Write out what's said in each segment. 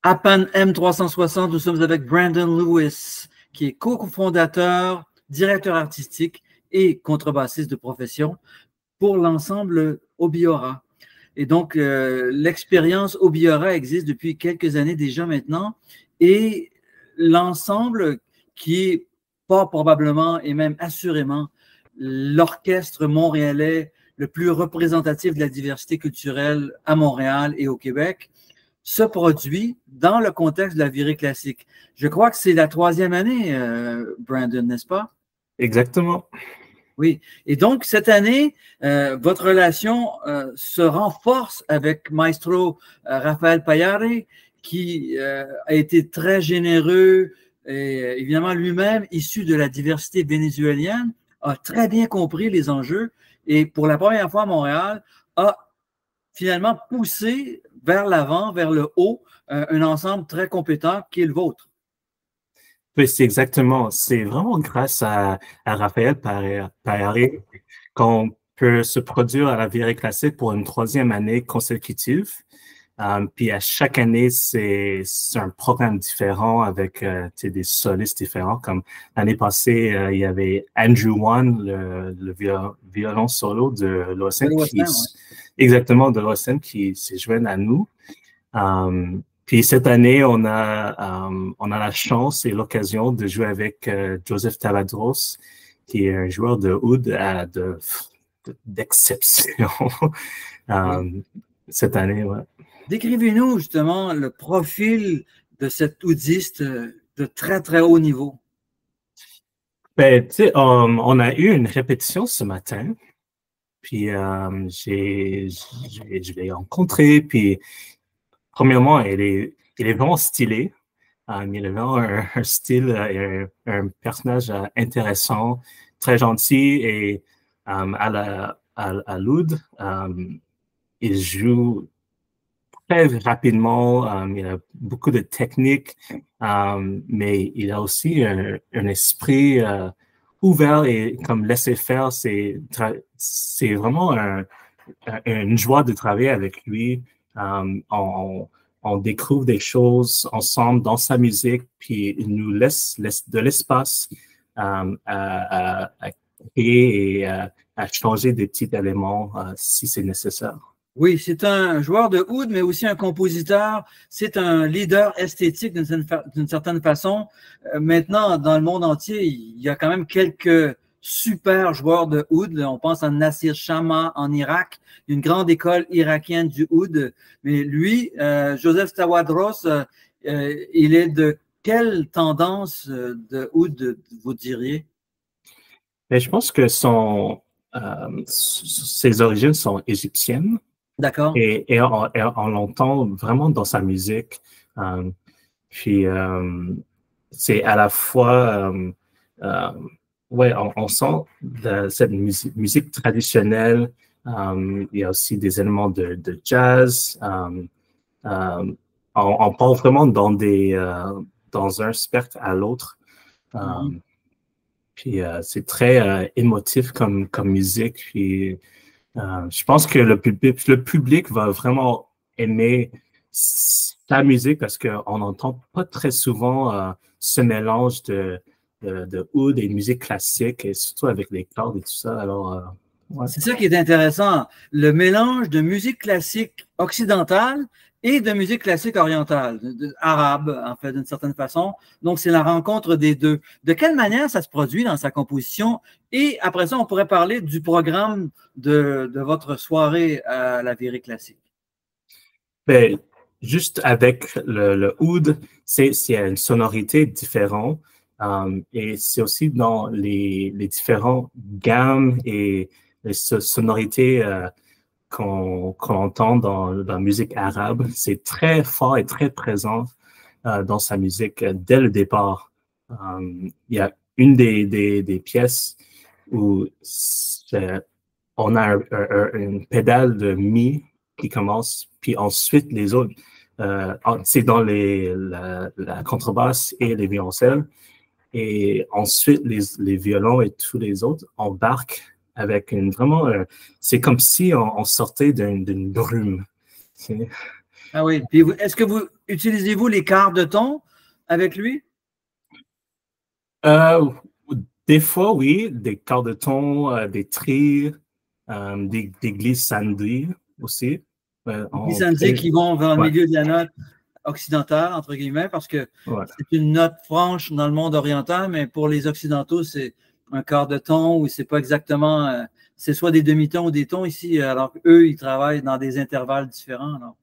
APAN M360, nous sommes avec Brandon Lewis, qui est cofondateur, directeur artistique et contrebassiste de profession pour l'ensemble Obiora. Et donc, l'expérience Obiora existe depuis quelques années déjà maintenant et l'ensemble qui est pas probablement et même assurément l'orchestre montréalais le plus représentatif de la diversité culturelle à Montréal et au Québec se produit dans le contexte de la virée classique. Je crois que c'est la 3e année, Brandon, n'est-ce pas? Exactement. Oui. Et donc, cette année, votre relation se renforce avec Maestro Rafael Payare, qui a été très généreux et évidemment lui-même, issu de la diversité vénézuélienne, a très bien compris les enjeux et pour la première fois à Montréal, a finalement poussé vers l'avant, vers le haut, un ensemble très compétent qui est le vôtre. Oui, c'est exactement. C'est vraiment grâce à Raphaël Payare qu'on peut se produire à la virée classique pour une 3e année consécutive. Puis à chaque année, c'est un programme différent avec des solistes différents. Comme l'année passée, il y avait Andrew Wan, le violon solo de l'OSN, exactement de l'OSN qui s'est joint à nous. Puis cette année, on a la chance et l'occasion de jouer avec Joseph Taladros, qui est un joueur de oud d'exception cette année. Ouais. Décrivez-nous justement le profil de cet oudiste de très, très haut niveau. Ben, tu sais, on a eu une répétition ce matin, puis je l'ai rencontré, puis premièrement, il est vraiment stylé. Il a vraiment un style, un personnage intéressant, très gentil, et à l'oud, il joue très rapidement, il a beaucoup de techniques, mais il a aussi un esprit ouvert et comme laisser faire. C'est vraiment une joie de travailler avec lui. On découvre des choses ensemble dans sa musique, puis il nous laisse de l'espace à créer et à changer des petits éléments si c'est nécessaire. Oui, c'est un joueur de oud, mais aussi un compositeur. C'est un leader esthétique d'une certaine façon. Maintenant, dans le monde entier, il y a quand même quelques super joueurs de oud. On pense à Nassir Chama en Irak, une grande école irakienne du oud. Mais lui, Joseph Tawadros, il est de quelle tendance de oud, vous diriez? Mais je pense que ses origines sont égyptiennes. D'accord. Et on l'entend vraiment dans sa musique. Puis, c'est à la fois, ouais, on sent cette musique traditionnelle. Il y a aussi des éléments de jazz. On part vraiment dans un spectre à l'autre. Puis, c'est très émotif comme musique. Puis, je pense que le public va vraiment aimer sa musique parce qu'on n'entend pas très souvent ce mélange de oud et de musique classique, et surtout avec les cordes et tout ça. Alors, ouais. C'est ça qui est intéressant, le mélange de musique classique occidentale et de musique classique orientale, arabe, en fait, d'une certaine façon. Donc, c'est la rencontre des deux. De quelle manière ça se produit dans sa composition? Et après ça, on pourrait parler du programme de votre soirée à la virée classique. Ben, juste avec le oud, c'est une sonorité différente. Et c'est aussi dans les différentes gammes et les sonorités qu'on entend dans la musique arabe. C'est très fort et très présent dans sa musique dès le départ. Il y a une des pièces où on a une pédale de mi qui commence, puis ensuite les autres, c'est dans la contrebasse et les violoncelles. Et ensuite, les violons et tous les autres embarquent avec vraiment, c'est comme si on sortait d'une brume. Ah oui. Puis est-ce que vous utilisez-vous les quarts de ton avec lui? Euh, des fois, oui, des quarts de ton, des trilles, des glissandis aussi. Glissandi qui vont vers le Ouais, milieu de la note occidentale, entre guillemets, parce que ouais. c'est une note franche dans le monde oriental, mais pour les Occidentaux, c'est un quart de ton ou c'est pas exactement, c'est soit des demi-tons ou des tons ici, alors qu'eux, ils travaillent dans des intervalles différents. Alors.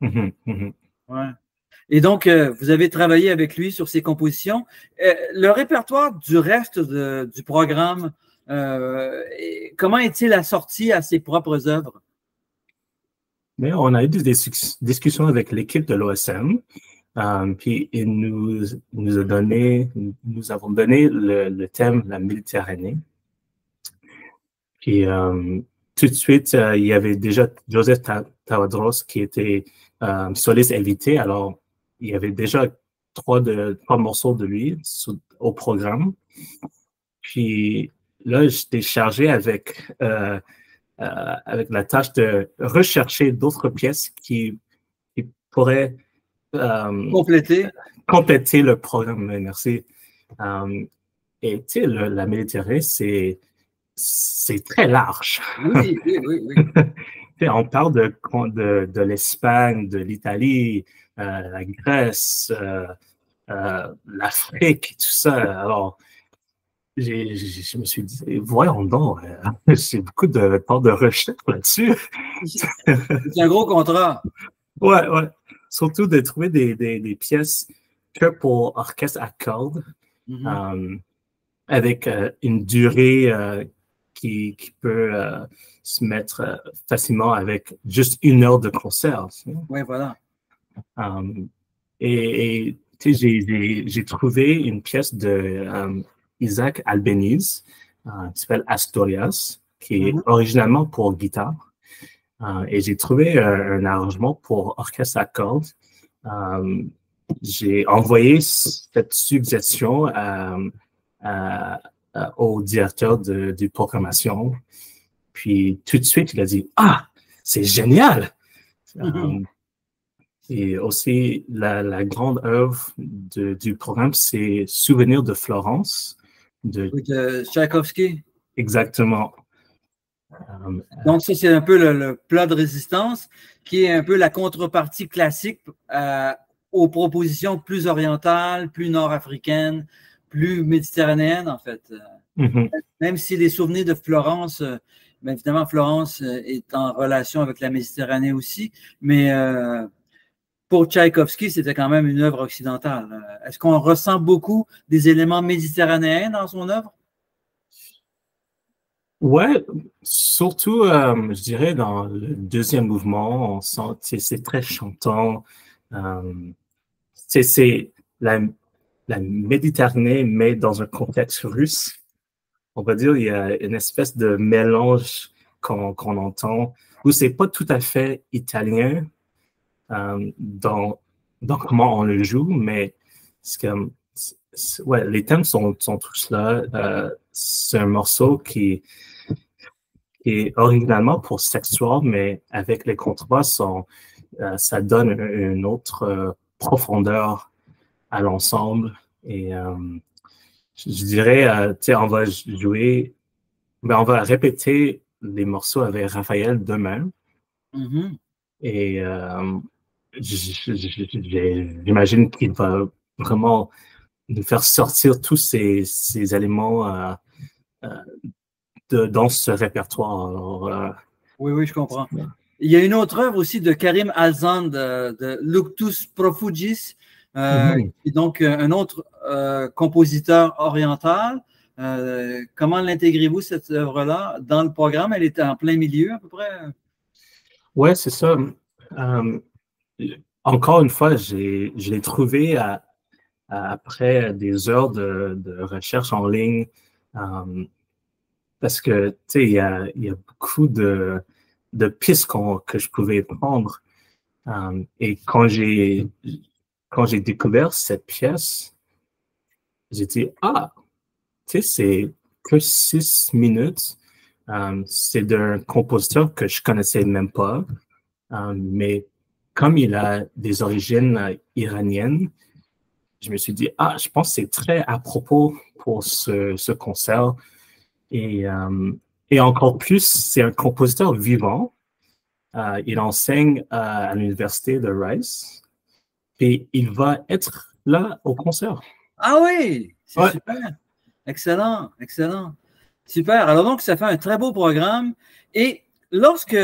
Mhm, mhm. Ouais. Et donc, vous avez travaillé avec lui sur ses compositions. Le répertoire du reste du programme, comment est-il assorti à ses propres œuvres? Mais on a eu des discussions avec l'équipe de l'OSM, puis nous avons donné le thème la Méditerranée. Puis tout de suite, il y avait déjà Joseph Tawadros qui était soliste invité. Alors, il y avait déjà trois morceaux de lui au programme. Puis là, j'étais chargé avec la tâche de rechercher d'autres pièces qui pourraient Complété? compléter le programme. Merci. Euh, et tu sais, la Méditerranée, c'est très large. Oui, oui, oui, oui. On parle de l'Espagne, de l'Italie, la Grèce, l'Afrique, tout ça. Alors, je me suis dit, voyons donc, j'ai beaucoup de temps de recherche là-dessus. C'est un gros contrat. Ouais, ouais. Surtout de trouver des pièces que pour orchestre à cordes, Mhm. euh, avec une durée qui peut se mettre facilement avec juste 1 heure de concert. Tu sais. Oui, voilà. Euh, tu sais, j'ai trouvé une pièce de Isaac Albéniz qui s'appelle Asturias, qui est Mhm. originalement pour guitare. Et j'ai trouvé un arrangement pour orchestre à cordes. Euh, j'ai envoyé cette suggestion à- au directeur de programmation. Puis tout de suite, il a dit, ah, c'est génial! Mhm. Euh, et aussi, la grande œuvre du programme, c'est Souvenir de Florence. De, Oui, de Tchaïkovski. exactement. Euh, Donc, ça, c'est un peu le plat de résistance qui est un peu la contrepartie classique aux propositions plus orientales, plus nord-africaines, plus méditerranéennes, en fait. mhm. Même si les souvenirs de Florence, bien évidemment, Florence est en relation avec la Méditerranée aussi, mais pour Tchaïkovski, c'était quand même une œuvre occidentale. Est-ce qu'on ressent beaucoup des éléments méditerranéens dans son œuvre? Ouais, surtout, je dirais, dans le deuxième mouvement, on sent, c'est très chantant. C'est la Méditerranée, mais dans un contexte russe. On va dire, il y a une espèce de mélange qu'on entend, où c'est pas tout à fait italien dans comment on le joue, mais c'est comme, ouais, les thèmes sont tous là. C'est un morceau qui est originalement pour sexual, mais avec les contrebasses, ça donne une autre profondeur à l'ensemble. Et je dirais, tu sais, on va jouer, mais on va répéter les morceaux avec Raphaël demain. Mhm. Et j'imagine qu'il va vraiment nous faire sortir tous ces éléments euh, dans ce répertoire. Alors, Oui, oui, je comprends. Il y a une autre œuvre aussi de Karim Alzan de Luctus Profugis, mhm. qui est donc un autre compositeur oriental. Comment l'intégrez-vous, cette œuvre-là, dans le programme? Elle était en plein milieu, à peu près. Ouais, c'est ça. Euh, Encore une fois, je l'ai trouvé après des heures de recherche en ligne, euh, parce que, tu sais, il y a beaucoup de pistes que je pouvais prendre. Et quand j'ai découvert cette pièce, j'ai dit, ah, tu sais, c'est que 6 minutes. C'est d'un compositeur que je connaissais même pas, mais comme il a des origines iraniennes, je me suis dit, ah, je pense que c'est très à propos pour ce concert. Et, et encore plus, c'est un compositeur vivant. Il enseigne à l'université de Rice et il va être là au concert. Ah oui, c'est Ouais. super. Excellent, excellent. Super. Alors donc, ça fait un très beau programme. Et lorsque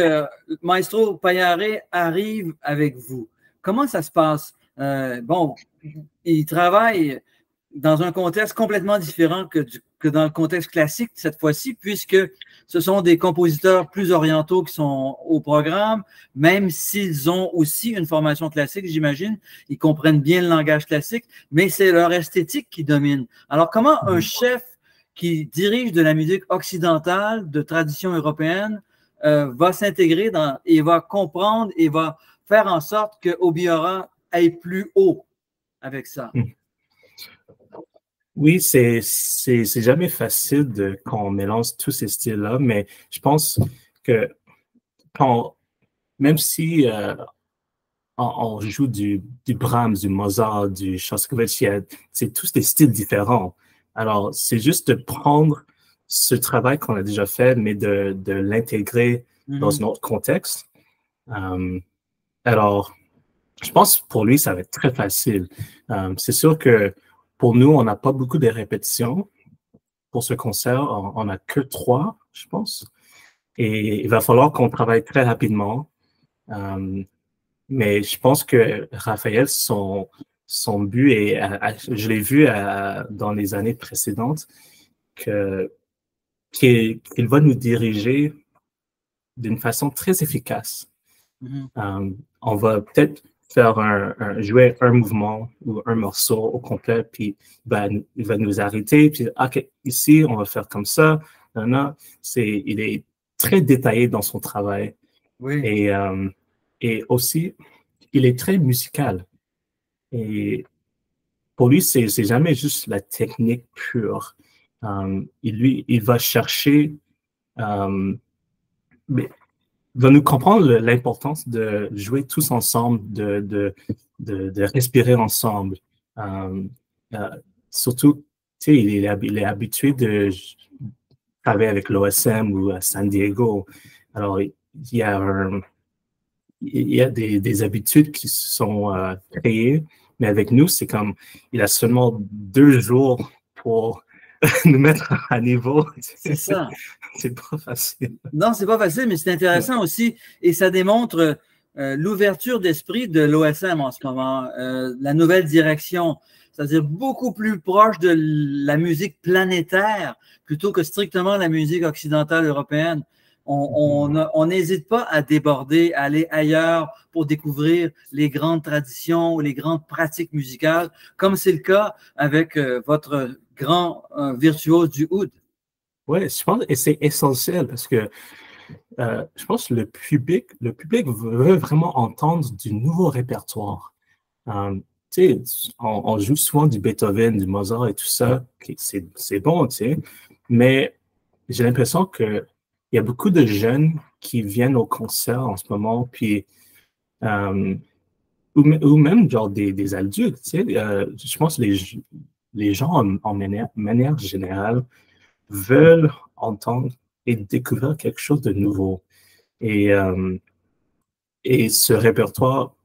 Maestro Payare arrive avec vous, comment ça se passe? Bon, il travaille dans un contexte complètement différent que dans le contexte classique cette fois-ci, puisque ce sont des compositeurs plus orientaux qui sont au programme, même s'ils ont aussi une formation classique, j'imagine. Ils comprennent bien le langage classique, mais c'est leur esthétique qui domine. Alors, comment un chef qui dirige de la musique occidentale, de tradition européenne, va s'intégrer et va comprendre et va faire en sorte que Obiora aille plus haut avec ça? Oui, c'est jamais facile quand on mélange tous ces styles-là, mais je pense que quand, même si on joue du Brahms, du Mozart, du Shostakovich, c'est tous des styles différents. Alors, c'est juste de prendre ce travail qu'on a déjà fait, mais de l'intégrer dans un autre contexte. Alors, je pense pour lui, ça va être très facile. C'est sûr que pour nous, on n'a pas beaucoup de répétitions pour ce concert. On n'a que 3, je pense. Et il va falloir qu'on travaille très rapidement. Mais je pense que Raphaël, son but, et je l'ai vu dans les années précédentes, qu'il va nous diriger d'une façon très efficace. On va peut-être faire jouer un mouvement ou un morceau au complet, puis il va nous arrêter, puis OK, ici, on va faire comme ça. Non, non, il est très détaillé dans son travail. Oui. Et aussi, il est très musical. Et pour lui, c'est jamais juste la technique pure. Il va chercher, mais il va nous comprendre l'importance de jouer tous ensemble, de respirer ensemble. Euh, euh, Surtout, tu sais, il est habitué de travailler avec l'OSM ou à San Diego. Alors, il y a des habitudes qui sont créées, mais avec nous, c'est comme, il a seulement 2 jours pour nous mettre à niveau. C'est ça. C'est pas facile. Non, c'est pas facile, mais c'est intéressant aussi. Et ça démontre l'ouverture d'esprit de l'OSM en ce moment, la nouvelle direction, c'est-à-dire beaucoup plus proche de la musique planétaire plutôt que strictement la musique occidentale européenne. On n'hésite pas à déborder, à aller ailleurs pour découvrir les grandes traditions ou les grandes pratiques musicales, comme c'est le cas avec votre grand virtuose du oud. Oui, je pense que c'est essentiel parce que je pense que le public veut vraiment entendre du nouveau répertoire. Tu sais, on joue souvent du Beethoven, du Mozart et tout ça, c'est bon, tu sais, mais j'ai l'impression qu'il y a beaucoup de jeunes qui viennent au concert en ce moment, puis ou même genre des adultes, tu sais, je pense que les gens en manière générale veulent entendre et découvrir quelque chose de nouveau. Et, et ce répertoire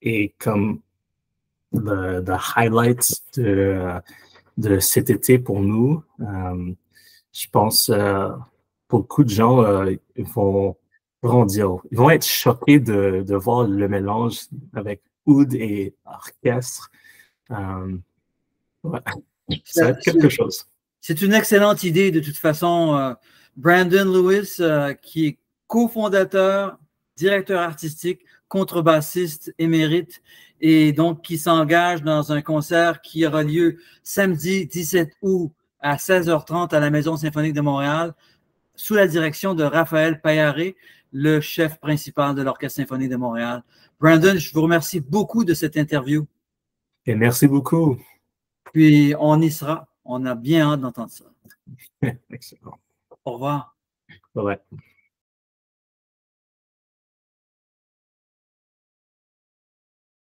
est comme the highlight de cet été pour nous. Je pense beaucoup de gens ils vont être choqués de voir le mélange avec oud et orchestre. Ouais. Ça va être quelque chose. C'est une excellente idée de toute façon. Brandon Lewis, qui est cofondateur, directeur artistique, contrebassiste émérite, et donc qui s'engage dans un concert qui aura lieu samedi 17 août à 16h30 à la Maison symphonique de Montréal, sous la direction de Raphaël Payare, le chef principal de l'Orchestre symphonique de Montréal. Brandon, je vous remercie beaucoup de cette interview. Et merci beaucoup. Puis on y sera. On a bien hâte d'entendre ça. Excellent. Au revoir. Bye bye.